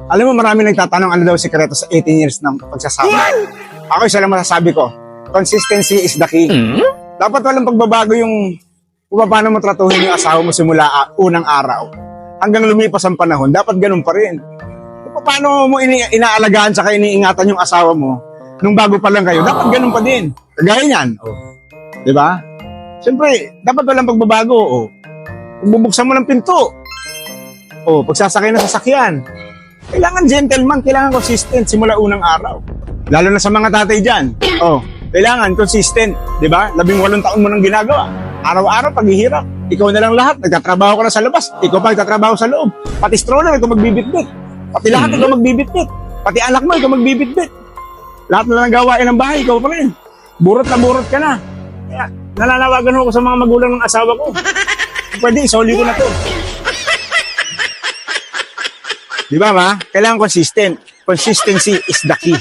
Alam mo, marami nagtatanong ano daw sikreto sa 18 years ng pagsasama. Ako, isa lang masasabi ko, consistency is the key. Dapat walang pagbabago yung kung paano mo tratuhin yung asawa mo simula unang araw. Hanggang lumipas ang panahon, dapat ganun pa rin. Kung paano mo inaalagaan saka iniingatan yung asawa mo nung bago pa lang kayo, dapat ganun pa din. Kagaya niyan. Di ba? Siyempre, dapat walang pagbabago. Kung bubuksan mo ng pinto, pagsasakay na sasakyan, kailangan gentleman, kailangan consistent simula unang araw. Lalo na sa mga tatay dyan. Kailangan consistent, di ba? 18 taon mo nang ginagawa. Araw-araw paghihirap. Ikaw na lang lahat, nagtatrabaho ka na sa labas. Ikaw pa nagtatrabaho sa loob. Pati stroller, ikaw magbibitbit. Pati lahat, ikaw magbibitbit. Pati anak mo, ikaw magbibitbit. Lahat na lang gawain ng bahay, ikaw pa rin. Burot na burot ka na. Kaya, nananawagan ako sa mga magulang ng asawa ko. Pwede, isoli ko na to. Di ba, ma? Kailangan consistent. Consistency is the key.